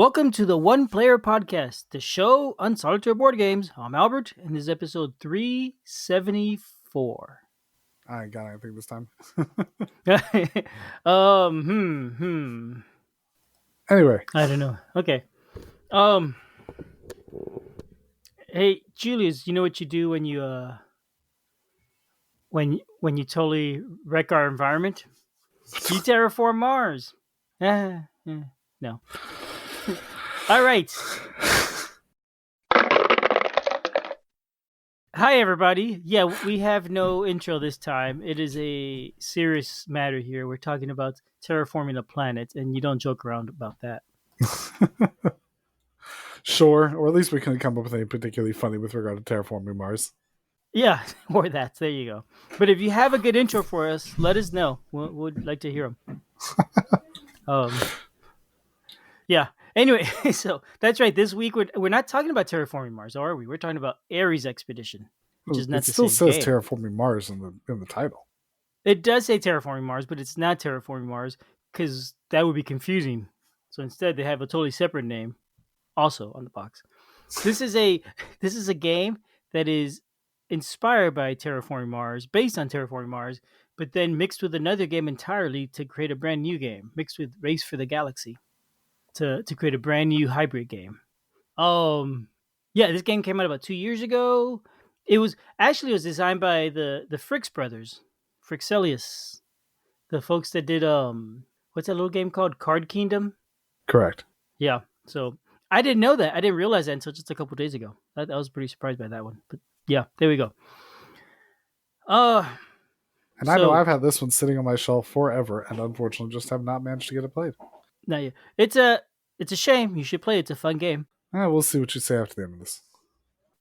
Welcome to the One Player Podcast, the show on solitaire board games. I'm Albert, and this is episode 374. I got anything this time. Anyway, I don't know. Okay. Um, hey, Julius, you know what you do when you totally wreck our environment? You terraform Mars. No. All right. Hi, everybody. Yeah, we have no intro this time. It is a serious matter here. We're talking about terraforming the planet, and you don't joke around about that. Sure, or at least we can come up with anything particularly funny with regard to Terraforming Mars. Yeah, or that. There you go. But if you have a good intro for us, let us know. We'd like to hear them. Yeah. Anyway, so that's right. This week we're not talking about terraforming Mars, are we? We're talking about Ares Expedition, which is not It the still same says game. Terraforming Mars in the title. It does say terraforming Mars, but it's not terraforming Mars because that would be confusing. So instead, they have a totally separate name, also on the box. This is a game that is inspired by Terraforming Mars, based on Terraforming Mars, but then mixed with another game entirely to create a brand new game, mixed with Race for the Galaxy to create a brand new hybrid game. Yeah, this game came out about 2 years ago. It was designed by the Fricks brothers, Frixelius, the folks that did what's that little game called? Card Kingdom? Correct. Yeah. So I didn't know that. I didn't realize that until just a couple days ago. I was pretty surprised by that one. But yeah, there we go. I know I've had this one sitting on my shelf forever, and unfortunately, just have not managed to get it played. No, it's a shame. You should play it. It's a fun game. We'll see what you say after the end of this.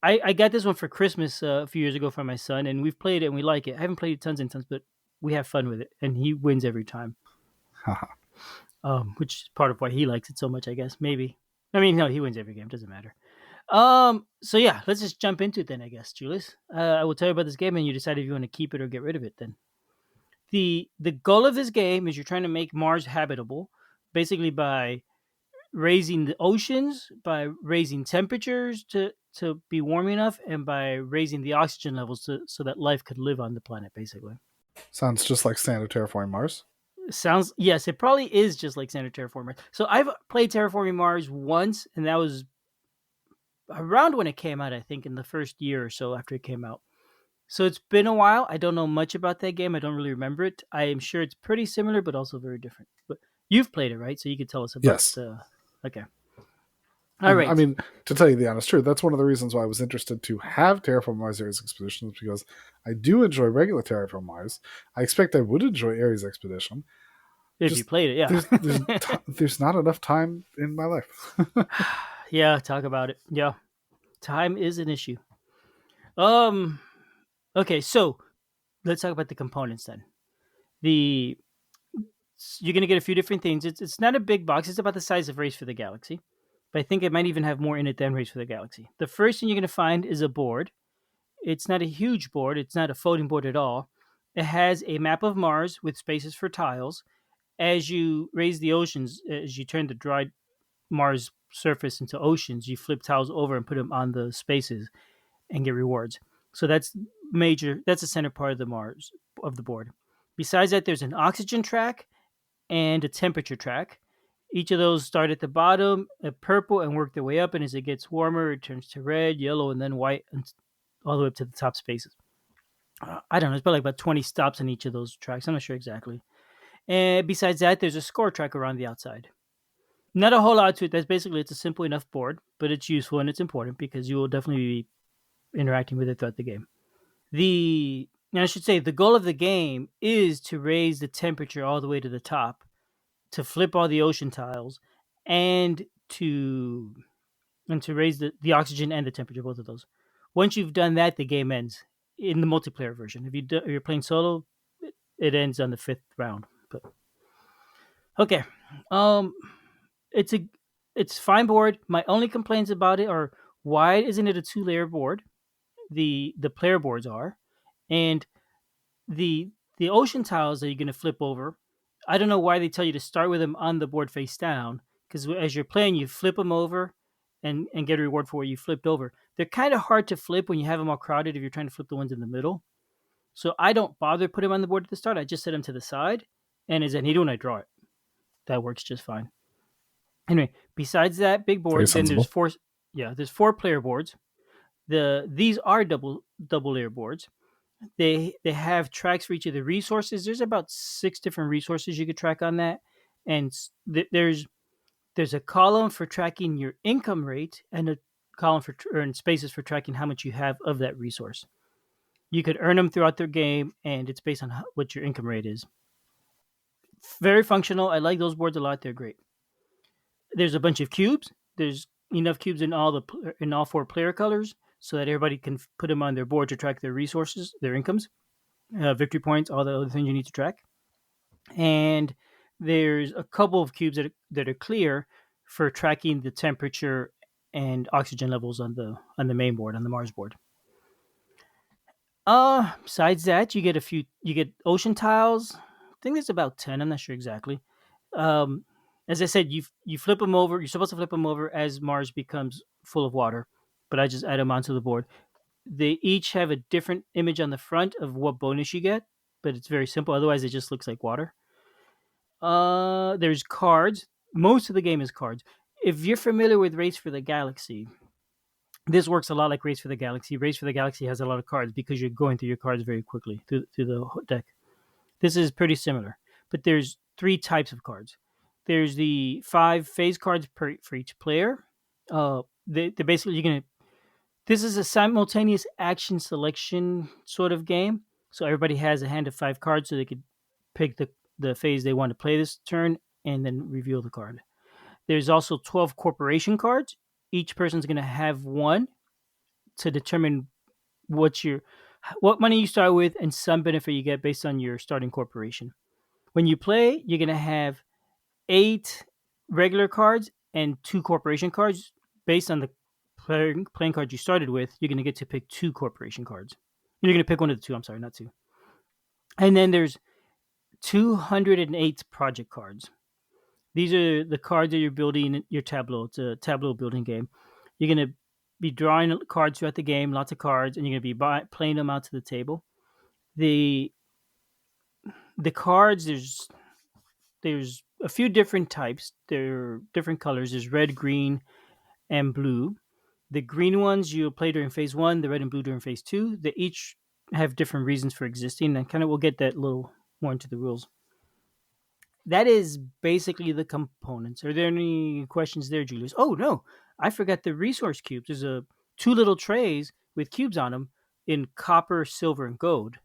I got this one for Christmas a few years ago for my son, and we've played it and we like it. I haven't played it tons and tons, but we have fun with it, and he wins every time. Which is part of why he likes it so much, I guess. Maybe. I mean, no, he wins every game. Doesn't matter. So yeah, let's just jump into it then, I guess, Julius. I will tell you about this game, and you decide if you want to keep it or get rid of it. Then, the goal of this game is you're trying to make Mars habitable, basically by raising the oceans, by raising temperatures to be warm enough, and by raising the oxygen levels so that life could live on the planet, basically. Sounds just like standard Terraforming Mars. Sounds, yes, it probably is just like standard Terraforming. So I've played Terraforming Mars once, and that was around when it came out, I think, in the first year or so after it came out. So it's been a while. I don't know much about that game. I don't really remember it. I am sure it's pretty similar, but also very different. But you've played it, right? So you could tell us about. Yes. Okay. All right. I mean, to tell you the honest truth, that's one of the reasons why I was interested to have Terraforming Mars Ares Expedition, because I do enjoy regular Terraforming Mars. I expect I would enjoy Ares Expedition. If you played it, yeah. There's not enough time in my life. Yeah, talk about it. Yeah. Time is an issue. Okay, so let's talk about the components then. You're going to get a few different things. It's not a big box. It's about the size of Race for the Galaxy. But I think it might even have more in it than Race for the Galaxy. The first thing you're going to find is a board. It's not a huge board. It's not a floating board at all. It has a map of Mars with spaces for tiles. As you raise the oceans, as you turn the dry Mars surface into oceans, you flip tiles over and put them on the spaces and get rewards. So that's major. That's the center part of the board. Besides that, there's an oxygen track and a temperature track. Each of those start at the bottom at purple and work their way up, and as it gets warmer, it turns to red, yellow, and then white, and all the way up to the top spaces. I don't know. It's probably about 20 stops on each of those tracks. I'm not sure exactly. And besides that, there's a score track around the outside. Not a whole lot to it. It's a simple enough board, but it's useful and it's important because you will definitely be interacting with it throughout the game. I should say the goal of the game is to raise the temperature all the way to the top, to flip all the ocean tiles, and to raise the oxygen and the temperature, both of those. Once you've done that, the game ends in the multiplayer version. If you're playing solo, it ends on the 5th round. But okay, it's fine board. My only complaints about it are, why isn't it a 2-layer board? The player boards are, and the ocean tiles that you're going to flip over, I don't know why they tell you to start with them on the board face down, because as you're playing, you flip them over and get a reward for what you flipped over. They're kind of hard to flip when you have them all crowded if you're trying to flip the ones in the middle. So I don't bother put them on the board at the start. I just set them to the side, and as I need when I draw it. That works just fine. Anyway, besides that big Very board, then there's sensible. four. Yeah, there's 4 player boards. These are double layer boards. They have tracks for each of the resources. There's about 6 different resources you could track on that, and there's a column for tracking your income rate and a column for and spaces for tracking how much you have of that resource. You could earn them throughout the game, and it's based on what your income rate is. Very functional. I like those boards a lot. They're great. There's a bunch of cubes. There's enough cubes in all 4 player colors so that everybody can put them on their board to track their resources, their incomes, victory points, all the other things you need to track. And there's a couple of cubes that are clear for tracking the temperature and oxygen levels on the main board, on the Mars board. Besides that, you get ocean tiles. I think there's about 10. I'm not sure exactly. Um, as I said, you flip them over. You're supposed to flip them over as Mars becomes full of water, but I just add them onto the board. They each have a different image on the front of what bonus you get, but it's very simple. Otherwise, it just looks like water. There's cards. Most of the game is cards. If you're familiar with Race for the Galaxy, this works a lot like Race for the Galaxy. Race for the Galaxy has a lot of cards because you're going through your cards very quickly through the deck. This is pretty similar, but there's 3 types of cards. There's the 5 phase cards for each player. They basically you're gonna. This is a simultaneous action selection sort of game. So everybody has a hand of 5 cards, so they could pick the phase they want to play this turn and then reveal the card. There's also 12 corporation cards. Each person's going to have one to determine what money you start with and some benefit you get based on your starting corporation. When you play, you're going to have 8 regular cards and 2 corporation cards based on the playing cards you started with. You're going to get to pick 2 corporation cards. You're going to pick one of the 2. I'm sorry, not 2. And then there's 208 project cards. These are the cards that you're building your tableau. It's a tableau building game. You're going to be drawing cards throughout the game, lots of cards, and you're going to be playing them out to the table. The the cards there's a few different types. They're different colors. There's red, green, and blue. The green ones you'll play during phase 1. The red and blue during phase 2. They each have different reasons for existing, and kind of we'll get that a little more into the rules. That is basically the components. Are there any questions there, Julius? Oh no, I forgot the resource cubes. There's 2 little trays with cubes on them in copper, silver, and gold.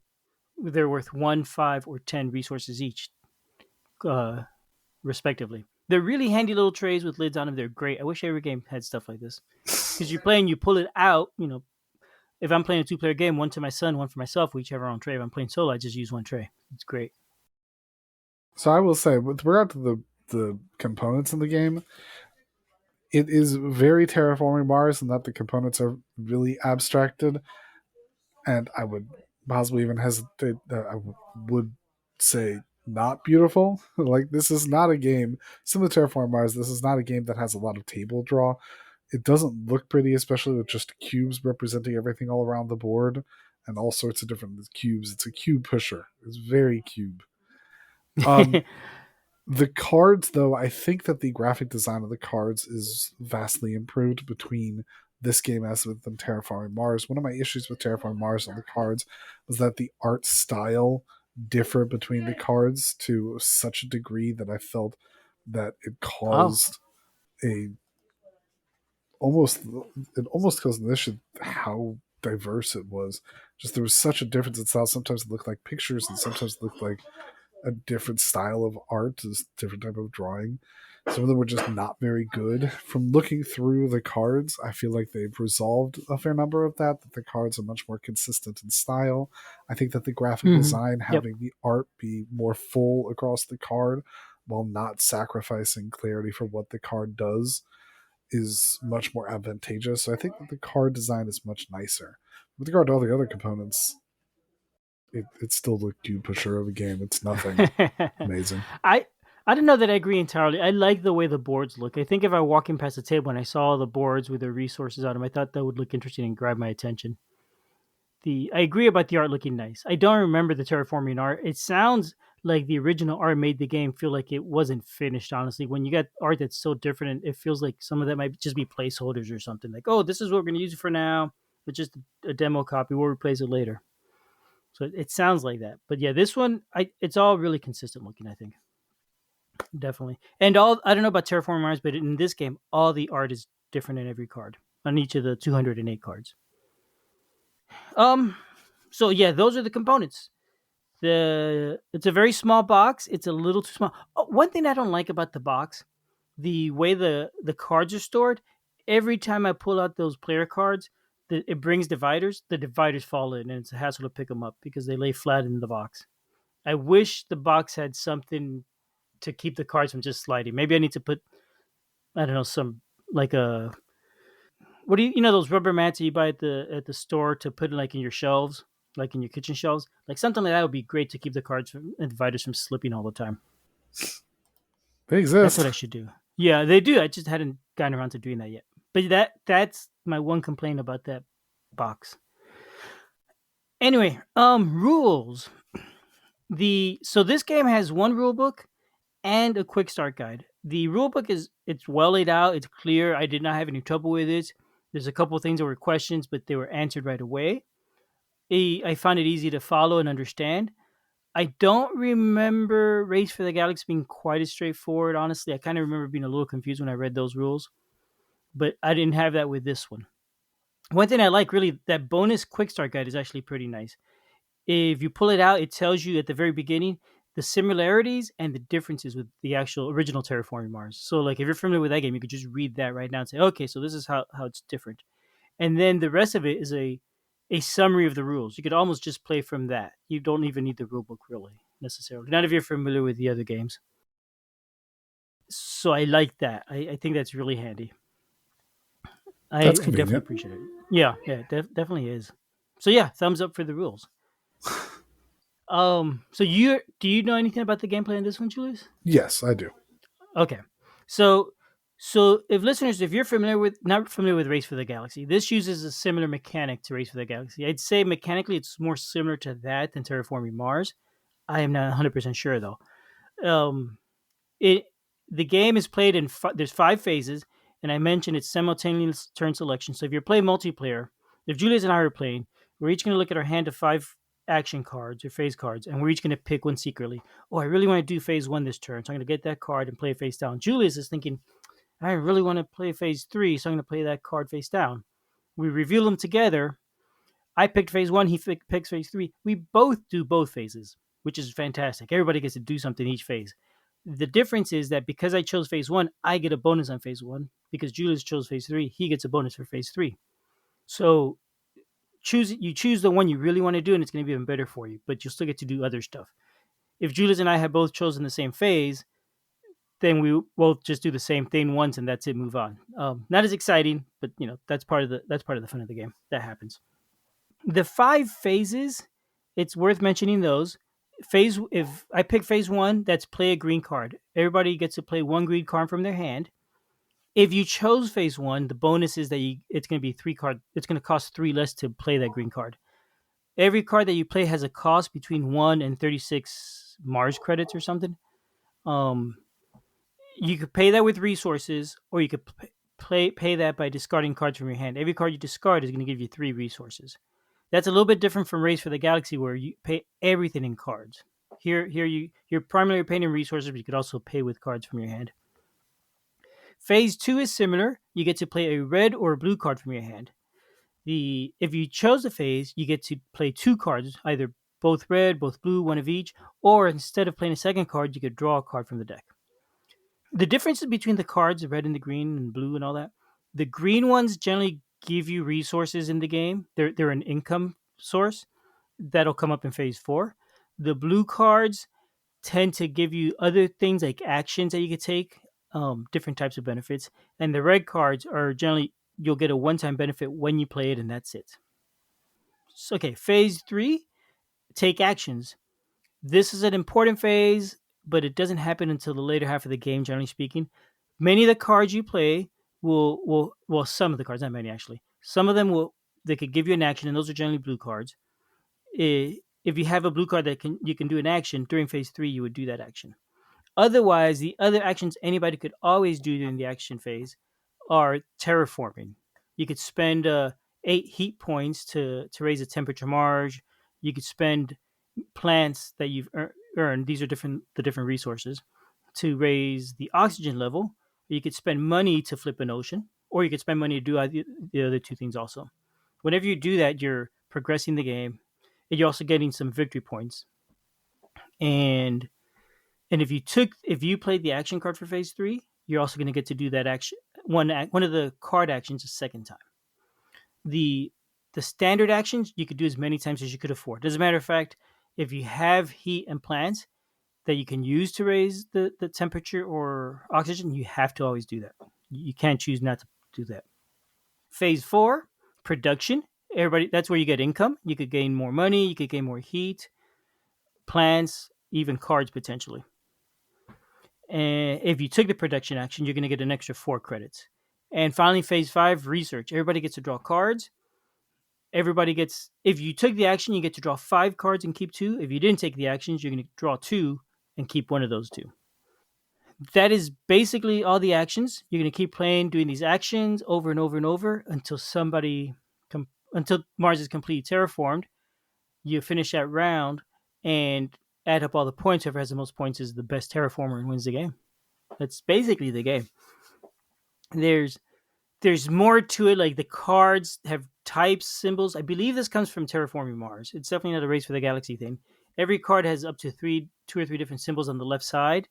They're worth 1, 5, or 10 resources each, uh, respectively. They're really handy little trays with lids on them. They're great. I wish every game had stuff like this because you're playing, you pull it out. If I'm playing a 2-player game, one to my son, one for myself, we each have our own tray. If I'm playing solo, I just use one tray. It's great. So I will say, with regard to the components in the game, it is very terraforming Mars, and that the components are really abstracted. And I would possibly even hesitate that I would say not beautiful. Like, this is not a game similar to Terraforming Mars. This is not a game that has a lot of table draw. It doesn't look pretty, especially with just cubes representing everything all around the board and all sorts of different cubes. It's a cube pusher. It's very cube. The cards, though, I think that the graphic design of the cards is vastly improved between this game as with Terraforming Mars. One of my issues with Terraforming Mars on the cards was that the art style differed between the cards to such a degree that I felt that it Oh. caused a almost it almost caused an issue how diverse it was. Just there was such a difference in style. Sometimes it looked like pictures, and sometimes it looked like a different style of art, a different type of drawing. Some of them were just not very good. From looking through the cards, I feel like they've resolved a fair number of that the cards are much more consistent in style. I think that the graphic Mm-hmm. design, Yep. having the art be more full across the card while not sacrificing clarity for what the card does, is much more advantageous. So I think that the card design is much nicer. With regard to all the other components, it's still the cube pusher of a game. It's nothing amazing. I I don't know that I agree entirely. I like the way the boards look. I think if I walking past the table and I saw the boards with the resources on them, I thought that would look interesting and grab my attention. I agree about the art looking nice. I don't remember the terraforming art. It sounds like the original art made the game feel like it wasn't finished. Honestly, when you get art that's so different, it feels like some of that might just be placeholders or something. Like, oh, this is what we're going to use it for now. It's just a demo copy. We'll replace it later. So it sounds like that. But yeah, this one, it's all really consistent looking. I think definitely. And all I don't know about Terraforming Mars, but in this game, all the art is different in every card on each of the 208 cards. Um. So yeah, those are the components. It's a very small box. It's a little too small. Oh, one thing I don't like about the box, the way the cards are stored. Every time I pull out those player cards, it brings dividers. The dividers fall in, and it's a hassle to pick them up because they lay flat in the box. I wish the box had something to keep the cards from just sliding. Maybe I need to put I don't know some like a what do you know those rubber mats that you buy at the store to put like in your shelves, like in your kitchen shelves, like something like that would be great to keep the cards and dividers from slipping all the time. They That's what I exist. should do. Yeah, they do. I just hadn't gotten around to doing that yet. But that's my one complaint about that box. Anyway, rules. The so this game has one rule book and a quick start guide. The rule book is it's well laid out, it's clear. I did not have any trouble with it. There's a couple of things that were questions, but they were answered right away. I found it easy to follow and understand. I don't remember Race for the Galaxy being quite as straightforward, honestly. I kind of remember being a little confused when I read those rules, but I didn't have that with this one. One thing I like really, that bonus quick start guide is actually pretty nice. If you pull it out, it tells you at the very beginning the similarities and the differences with the actual original Terraforming Mars. So, like, if you're familiar with that game, you could just read that right now and say, okay, so this is how it's different. And then the rest of it is a summary of the rules. You could almost just play from that. You don't even need the rule book really necessarily. Not if you're familiar with the other games. So I like that. I think that's really handy. That's I definitely convenient. appreciate it. Yeah, yeah, definitely is. So yeah, thumbs up for the rules. So you do you know anything about the gameplay in this one, Julius? Yes, I do. Okay, so if listeners, if you're familiar with not familiar with Race for the Galaxy, this uses a similar mechanic to Race for the Galaxy. I'd say mechanically it's more similar to that than Terraforming Mars. I am not 100% sure though. Um, it the game is played in there's 5 phases, and I mentioned it's simultaneous turn selection. So if you're playing multiplayer, if Julius and I are playing, we're each going to look at our hand of 5 action cards or phase cards, and we're each going to pick one secretly. Oh, I really want to do phase 1 this turn, so I'm going to get that card and play it face down. Julius is thinking, I really want to play phase 3, so I'm going to play that card face down. We reveal them together. I picked phase 1, he picks phase 3. We both do both phases, which is fantastic. Everybody gets to do something each phase. The difference is that because I chose phase 1, I get a bonus on phase 1. Because Julius chose phase 3, he gets a bonus for phase 3. So choose the one you really want to do, and it's going to be even better for you. But you'll still get to do other stuff. If Julius and I have both chosen the same phase, then we both just do the same thing once, and that's it. Move on. Not as exciting, but that's part of the fun of the game. That happens. The 5 phases, it's worth mentioning those. Phase If I pick phase 1, that's play a green card. Everybody gets to play one green card from their hand. If you chose phase 1, the bonus is that it's going to be 3 card. It's going to cost 3 less to play that green card. Every card that you play has a cost between 1 and 36 Mars credits or something. Um, you could pay that with resources, or you could pay that by discarding cards from your hand. Every card you discard is going to give you 3 resources. That's a little bit different from Race for the Galaxy, where you pay everything in cards. Here you're primarily paying in resources, but you could also pay with cards from your hand. Phase 2 is similar. You get to play a red or a blue card from your hand. If you chose a phase, you get to play 2 cards, either both red, both blue, one of each, or instead of playing a second card, you could draw a card from the deck. The differences between the cards, the red and the green and blue and all that, the green ones generally give you resources in the game. They're an income source that'll come up in phase 4. The blue cards tend to give you other things like actions that you could take, different types of benefits. And the red cards are generally you'll get a one-time benefit when you play it, and that's it. So, okay, phase 3, take actions. This is an important phase. but it doesn't happen until the later half of the game. Generally speaking, many of the cards you play will well, some of the cards, not many actually. Some of them will they could give you an action, and those are generally blue cards. If you have a blue card that can you can do an action during phase three, you would do that action. Otherwise, the other actions anybody could always do during the action phase are terraforming. You could spend 8 heat points to raise a temperature Mars. You could spend plants that you've earned. These are different resources to raise the oxygen level. You could spend money to flip an ocean, or you could spend money to do the other two things also. Whenever you do that, you're progressing the game, and you're also getting some victory points. And if you played the action card for phase three, you're also going to get to do that action one of the card actions a second time. The the standard actions you could do as many times as you could afford. As a matter of fact, if you have heat and plants that you can use to raise the temperature or oxygen, you have to always do that. You can't choose not to do that. Phase four, production. Everybody, that's where you get income. You could gain more money. You could gain more heat, plants, even cards potentially. And if you took the production action, you're going to get an extra 4 credits. And finally, phase five, research. Everybody gets to draw cards. Everybody gets, if you took the action, you get to draw 5 cards and keep 2. If you didn't take the actions, you're going to draw 2 and keep one of those 2. That is basically all the actions. You're going to keep playing, doing these actions over and over and over until until Mars is completely terraformed. You finish that round and add up all the points. Whoever has the most points is the best terraformer and wins the game. That's basically the game. There's there's more to it. Like the cards have types, symbols. I believe this comes from Terraforming Mars. It's definitely not a race for the galaxy thing. Every card has up to two or three different symbols on the left side,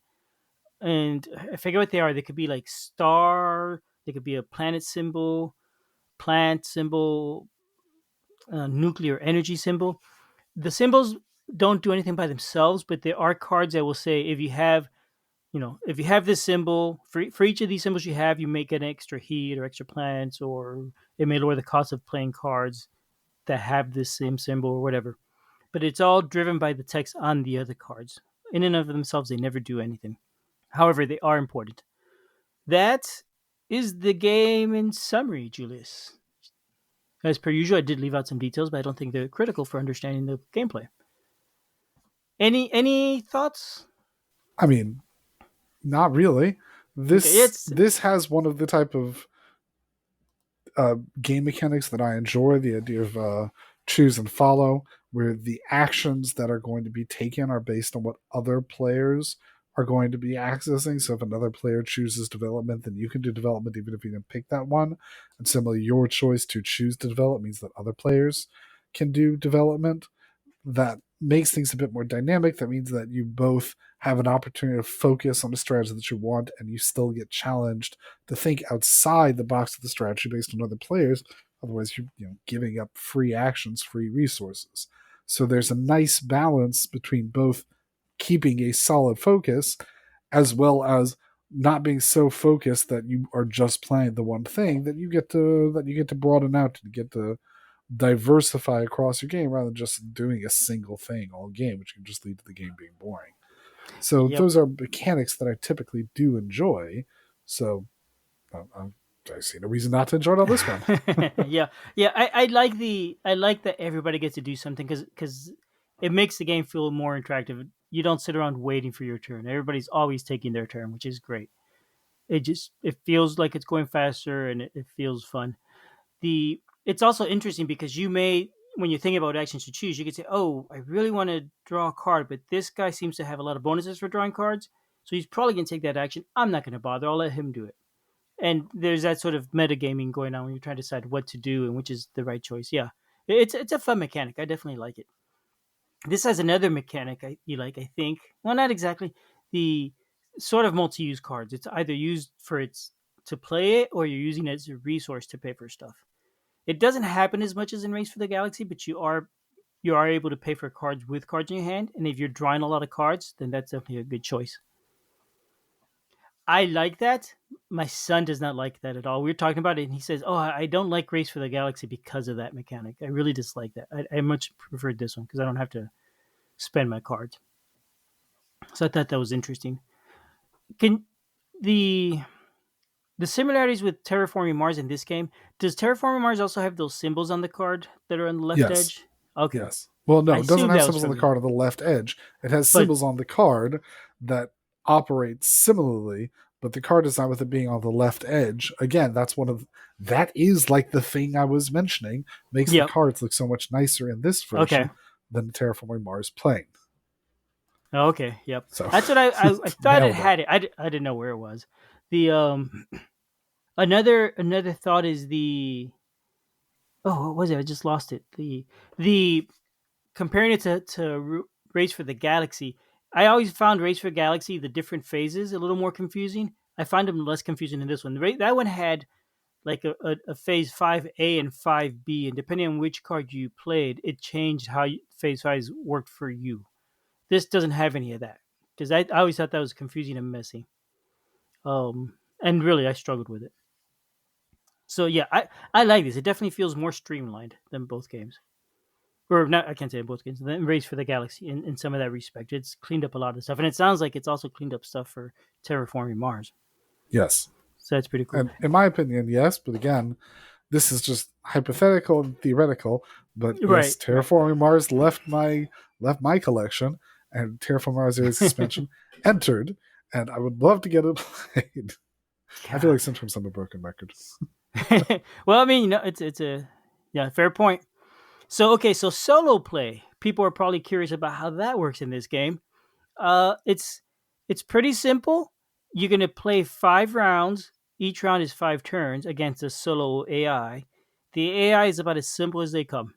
and I forget what they are. They could be like star. They could be a planet symbol, plant symbol, nuclear energy symbol. The symbols don't do anything by themselves, but there are cards that will say if you have this symbol for each of these symbols you have, you may get an extra heat or extra plants, or it may lower the cost of playing cards that have this same symbol or whatever. But it's all driven by the text on the other cards. In and of themselves, they never do anything. However, they are important. That is the game in summary, Julius. As per usual, I did leave out some details, but I don't think they're critical for understanding the gameplay. Any thoughts? I mean, not really. Okay, it's This has one of the type of game mechanics that I enjoy. The idea of choose and follow, where the actions that are going to be taken are based on what other players are going to be accessing. So if another player chooses development, then you can do development even if you didn't pick that one. And similarly, your choice to choose to develop means that other players can do development. That makes things a bit more dynamic. That means that you both have an opportunity to focus on the strategy that you want, and you still get challenged to think outside the box of the strategy based on other players. Otherwise, you're giving up free actions, free resources. So there's a nice balance between both keeping a solid focus as well as not being so focused that you are just playing the one thing that you get to broaden out and get to diversify across your game rather than just doing a single thing all game, which can just lead to the game being boring. So yep. those are mechanics that I typically do enjoy. So I see no reason not to enjoy it on this one. Yeah, yeah. I like that everybody gets to do something because it makes the game feel more interactive. You don't sit around waiting for your turn. Everybody's always taking their turn, which is great. It feels like it's going faster and it feels fun. It's also interesting because you may when you're thinking about actions to choose, you could say, "Oh, I really want to draw a card, but this guy seems to have a lot of bonuses for drawing cards, so he's probably going to take that action. I'm not going to bother. I'll let him do it." And there's that sort of metagaming going on when you're trying to decide what to do and which is the right choice. Yeah, it's a fun mechanic. I definitely like it. This has another mechanic you like. I think. Well, not exactly. The sort of multi-use cards. It's either used for its to play it or you're using it as a resource to pay for stuff. It doesn't happen as much as in Race for the Galaxy, but you are able to pay for cards with cards in your hand, and if you're drawing a lot of cards, then that's definitely a good choice. I like that. My son does not like that at all. We were talking about it, and he says, "Oh, I don't like Race for the Galaxy because of that mechanic. I really dislike that. I much preferred this one because I don't have to spend my cards." So I thought that was interesting. Can the the similarities with Terraforming Mars in this game? Does Terraforming Mars also have those symbols on the card that are on the left Yes. edge? Okay, Yes. Well, I no, it doesn't assumed have that was symbols on the from it, card on the left edge. It has but symbols on the card that operate similarly, but the card design with it being on the left edge, again, that is like the thing I was mentioning, makes the yep. cards look so much nicer in this Okay. version than the Terraforming Mars plane. Okay. Yep. So That's what I thought it nailed it. had it. I didn't know where it was. The another thought is the what was it? I just lost it. The comparing it to Race for the Galaxy. I always found Race for Galaxy the different phases a little more confusing. I find them less confusing in this one. That one had like a phase 5A and 5B, and depending on which card you played, it changed how phase 5 worked for you. This doesn't have any of that because I always thought that was confusing and messy. And really, I struggled with it. So yeah, I like this. It definitely feels more streamlined than both games, or not. I can't say both games. The Race for the Galaxy in some of that respect, it's cleaned up a lot of stuff, and it sounds like it's also cleaned up stuff for Terraforming Mars. Yes. So that's pretty cool. And in my opinion, yes, but again, this is just hypothetical and theoretical. But yes, Right, right. Terraforming Mars left my collection, and Terraforming Mars Ares expansion entered, and I would love to get it played. I feel God. like sometimes I'm a broken record. Well, I mean, it's a yeah, fair point. So okay, so solo play. People are probably curious about how that works in this game. It's pretty simple. You're gonna play 5 rounds. Each round is 5 turns against a solo AI. The AI is about as simple as they come.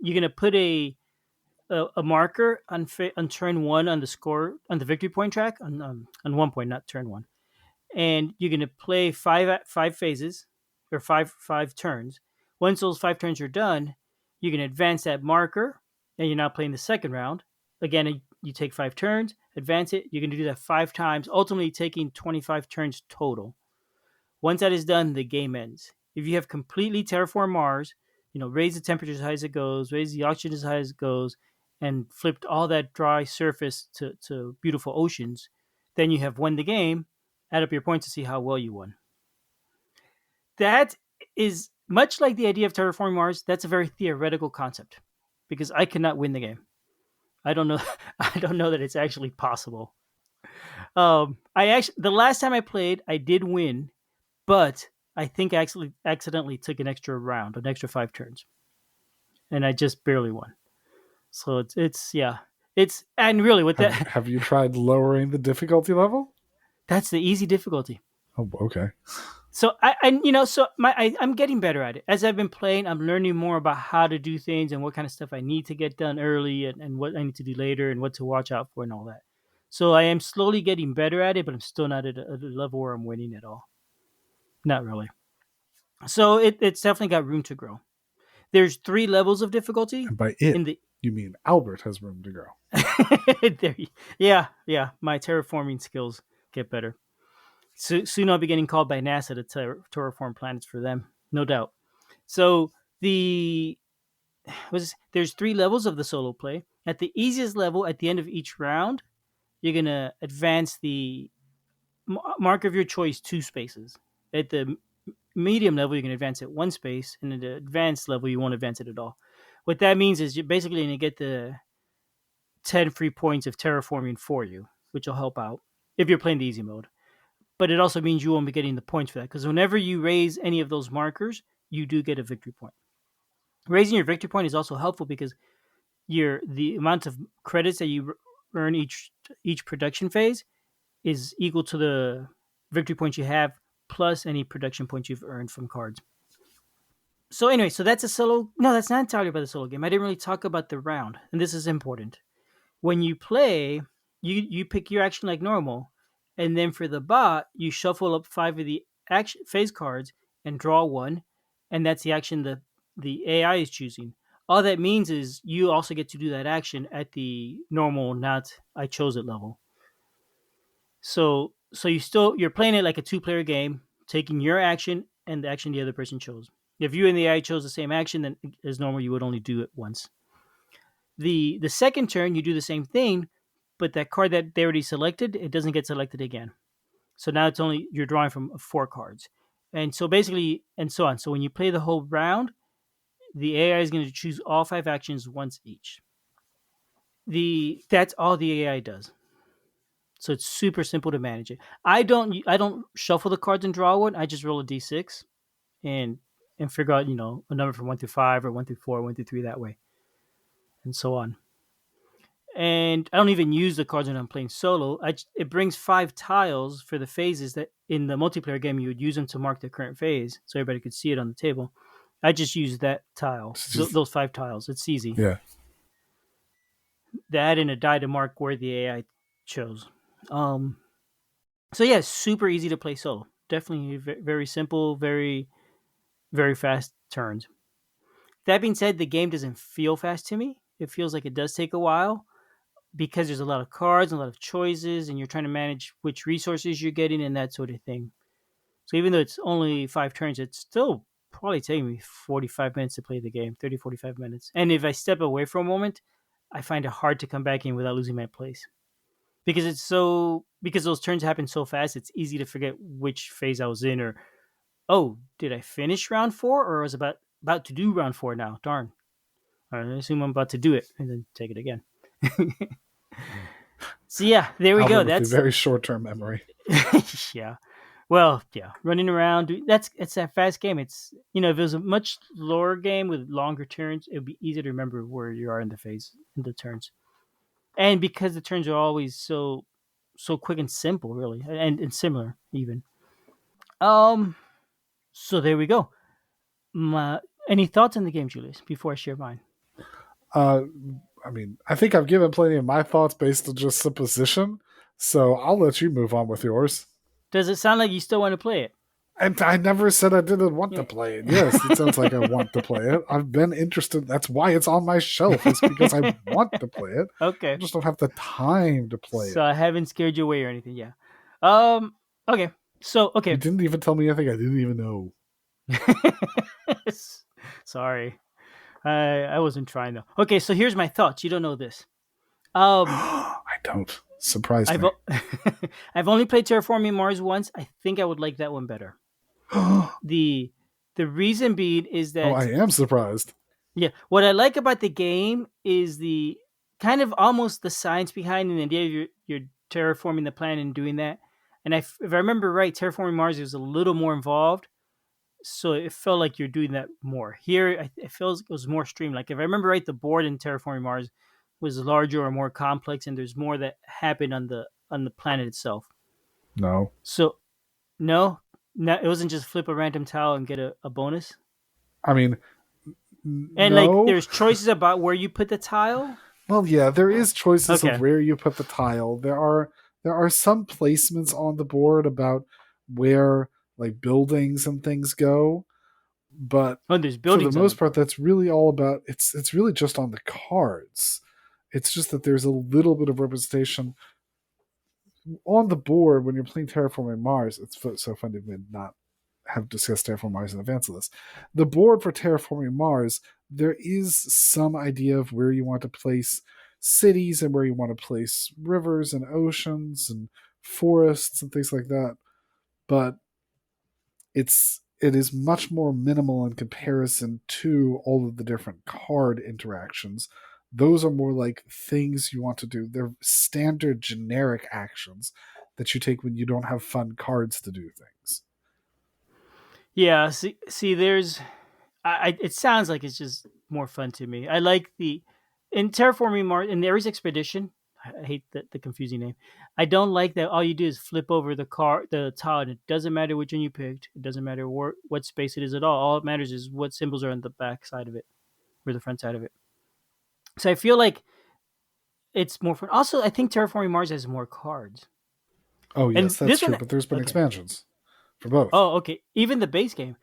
You're gonna put a marker on turn one on the score on the victory point track on 1 point, not turn one, and you're gonna play five phases or five turns. Once those 5 turns are done, you can advance that marker, and you're now playing the second round. Again, you take 5 turns, advance it. You're gonna do that 5 times, ultimately taking 25 turns total. Once that is done, the game ends. If you have completely terraformed Mars, raise the temperature as high as it goes, raise the oxygen as high as it goes, and flipped all that dry surface to beautiful oceans, then you have won the game. Add up your points to see how well you won. That is much like the idea of terraforming Mars. That's a very theoretical concept because I cannot win the game. I don't know. I don't know that it's actually possible. I actually the last time I played, I did win, but I think I actually accidentally took an extra round, an extra 5 turns, and I just barely won. So it's yeah, it's and really with Have that, Have you tried lowering the difficulty level? that's the easy difficulty. Oh, okay. So I'm getting better at it as I've been playing. I'm learning more about how to do things and what kind of stuff I need to get done early and what I need to do later and what to watch out for and all that. So I am slowly getting better at it, but I'm still not at a level where I'm winning at all. Not really. So it's definitely got room to grow. There's 3 levels of difficulty And by it, in the. you mean Albert has room to grow. Yeah. My terraforming skills get better. Soon I'll be getting called by NASA to terraform planets for them, no doubt. So there's 3 levels of the solo play. At the easiest level, at the end of each round, you're gonna advance the mark of your choice 2 spaces. At the medium level, you can advance it 1 space, and at the advanced level, you won't advance it at all. What that means is you're basically going to get the 10 free points of terraforming for you, which will help out if you're playing the easy mode. But it also means you won't be getting the points for that because whenever you raise any of those markers, you do get a victory point. Raising your victory point is also helpful because the amount of credits that you earn each production phase is equal to the victory points you have plus any production points you've earned from cards. So anyway, so that's a solo. No, that's not entirely about the solo game. I didn't really talk about the round, and this is important. When you play, you pick your action like normal, and then for the bot, you shuffle up 5 of the action phase cards and draw one, and that's the action the AI is choosing. All that means is you also get to do that action at the normal, not I chose it level. So you're playing it like a two-player game, taking your action and the action the other person chose. If you and the AI chose the same action, then as normal you would only do it once. The second turn you do the same thing, but that card that they already selected, it doesn't get selected again. So now it's only you're drawing from 4 cards, and so basically, and so on. So when you play the whole round, the AI is going to choose all 5 actions once each. That's all the AI does. So it's super simple to manage it. I don't shuffle the cards and draw one. I just roll a d6 and figure out a number from 1 through 5 or 1 through 4, 1 through 3 that way, and so on. And I don't even use the cards when I'm playing solo. It brings 5 tiles for the phases that in the multiplayer game you would use them to mark the current phase, so everybody could see it on the table. I just use that tile, It's just those 5 tiles. It's easy. yeah. That and a die to mark where the AI chose. Um, so yeah, super easy to play solo. Definitely very simple, very fast turns. That being said, the game doesn't feel fast to me. It feels like it does take a while because there's a lot of cards and a lot of choices, and you're trying to manage which resources you're getting and that sort of thing. So even though it's only 5 turns, it's still probably taking me 45 minutes to play the game, 30, 45 minutes. And if I step away for a moment, I find it hard to come back in without losing my place. Because those turns happen so fast, it's easy to forget which phase I was in, or oh, did I finish round 4, or was about to do round 4 now? Darn. I assume I'm about to do it and then take it again. So yeah, there we Albert go. with the That's very short-term memory. yeah. Well, yeah, running around. It's that fast game. It's if it was a much lower game with longer turns, it would be easy to remember where you are in the phase in the turns. And because the turns are always so quick and simple, really, and similar even. Um. So there we go. Any thoughts on the game, Julius? Before I share mine. Uh, I mean, I think I've given plenty of my thoughts based on just supposition, so I'll let you move on with yours. Does it sound like you still want to play it? And I never said I didn't want to Yeah. play it. Yes, it sounds like I want to play it. I've been interested. That's why it's on my shelf. It's because I want to play it. I Okay. just don't have the time to play So it. I haven't scared you away or anything. Yeah. Um. Okay. So You okay. didn't even tell me anything I didn't even know. Sorry, I wasn't trying though. Okay, so here's my thoughts. You don't know this. Um, I don't. Surprised I've me. I've only played Terraforming Mars once. I think I would like that one better. Oh, the The reason being is I that am surprised. yeah, what I like about the game is the kind of almost the science behind the idea of you're terraforming the planet and doing that. And if I remember right, Terraforming Mars is a little more involved, so it felt like you're doing that more. Here, it feels it was more streamed. Like if I remember right, the board in Terraforming Mars was larger or more complex, and there's more that happened on the planet itself. No. So no, no, it wasn't just flip a random tile and get a bonus. I mean, And like no. there's choices about where you put the tile. Well, yeah, there is choices of Okay. where you put the tile. There are some placements on the board about where like buildings and things go, but Oh, there's for the buildings on the most part board. that's really all about it's really just on the cards. It's just that there's a little bit of representation on the board when you're playing Terraforming Mars. It's so funny to not have discussed Terraforming Mars in advance of this. The board for Terraforming Mars, there is some idea of where you want to place cities and where you want to place rivers and oceans and forests and things like that. But it is much more minimal in comparison to all of the different card interactions. Those are more like things you want to do. They're standard generic actions that you take when you don't have fun cards to do things. Yeah. See, there's. It sounds like it's just more fun to me. I like the in Terraforming Mars in the Ares Expedition. I hate the confusing name. I don't like that all you do is flip over the tile, and it doesn't matter which one you picked. It doesn't matter what space it is at all. All it matters is what symbols are on the back side of it or the front side of it. So I feel like it's more fun. Also, I think Terraforming Mars has more cards, Oh yes, and that's this true, one. but there's been Okay. expansions for both. Oh, okay. Even the base game.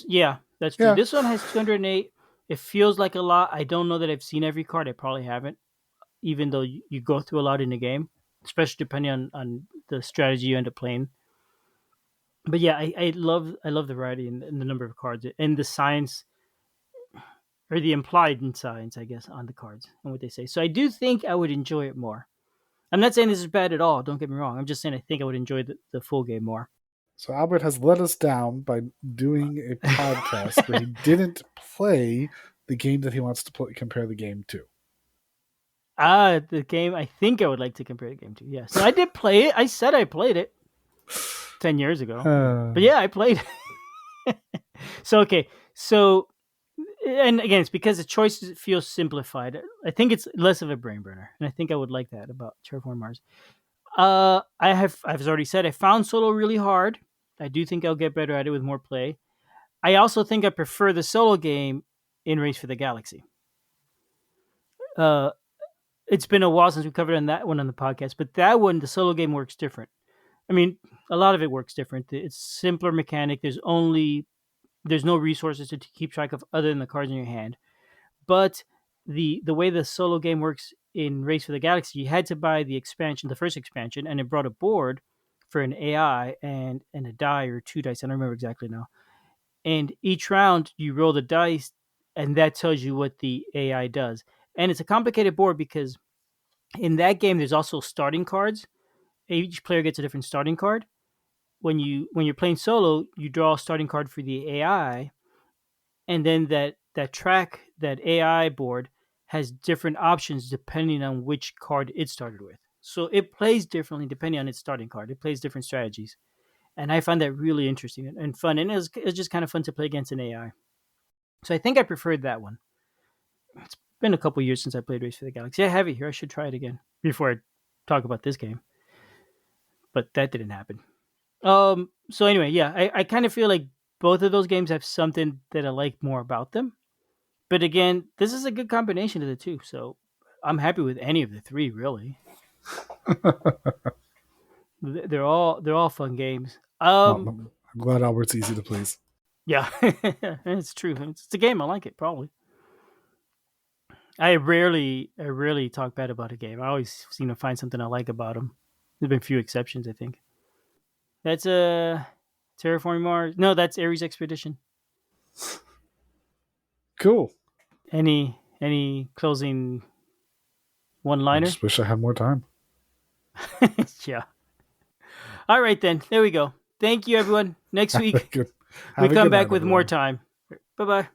Yeah, that's true. Yeah. This one has 208. It feels like a lot. I don't know that I've seen every card. I probably haven't, even though you go through a lot in the game, especially depending on the strategy you end up playing. But yeah, I love the variety and the number of cards and the science or the implied in science, I guess, on the cards and what they say. So I do think I would enjoy it more. I'm not saying this is bad at all. Don't get me wrong. I'm just saying I think I would enjoy the full game more. So Albert has let us down by doing a podcast where he didn't play the game that he wants to compare the game to. The game I think I would like to compare the game to. Yes, I did play it. I said I played it 10 years ago. But yeah, I played it. Okay. So, and again, it's because the choice feels simplified. I think it's less of a brain burner, and I think I would like that about Terraforming Mars. I've already said I found solo really hard. I do think I'll get better at it with more play. I also think I prefer the solo game in Race for the Galaxy. It's been a while since we covered on that one on the podcast, but that one, the solo game works different. I mean, a lot of it works different. It's simpler mechanic. There's no resources to keep track of other than the cards in your hand. But the way the solo game works in Race for the Galaxy, you had to buy the expansion, the first expansion, and it brought a board for an AI and a die or 2 dice. I don't remember exactly now. And each round you roll the dice, and that tells you what the AI does. And it's a complicated board because in that game there's also starting cards. Each player gets a different starting card. When you're playing solo, you draw a starting card for the AI, and then that track, that AI board, has different options depending on which card it started with. So it plays differently depending on its starting card. It plays different strategies, and I find that really interesting and fun. And it was just kind of fun to play against an AI. So I think I preferred that one. It's been a couple years since I played Race for the Galaxy. I have it here. I should try it again before I talk about this game. But that didn't happen. So anyway, yeah, I kind of feel like both of those games have something that I like more about them. But again, this is a good combination of the two. So I'm happy with any of the three, really. They're all fun games. I'm glad Albert's easy to please. Yeah, it's true. It's a game. I like it, probably. I rarely talk bad about a game. I always seem to find something I like about them. There's been a few exceptions, I think. That's a Terraforming Mars. No, that's Ares Expedition. Cool. Any closing I one-liner? just wish I had more time. Yeah. All right, then. There we go. Thank you, everyone. Next week, we come back with more time. Bye-bye.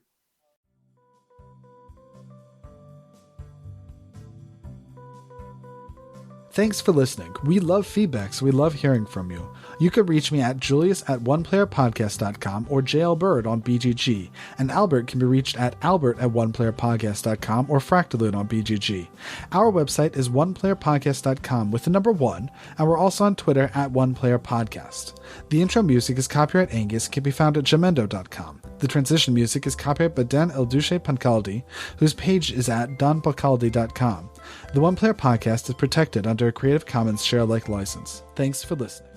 Thanks for listening. We love feedback, so we love hearing from you. You can reach me at julius@oneplayerpodcast.com or JLBird on BGG, and Albert can be reached at albert@oneplayerpodcast.com or Fractalune on BGG. Our website is oneplayerpodcast.com with the number 1, and we're also on Twitter at oneplayerpodcast. The intro music is copyright Angus, can be found at jamendo.com. The transition music is copyright by Dan Elduce Pancaldi, whose page is at donpancaldi.com. The One Player Podcast is protected under a Creative Commons share-alike license. Thanks for listening.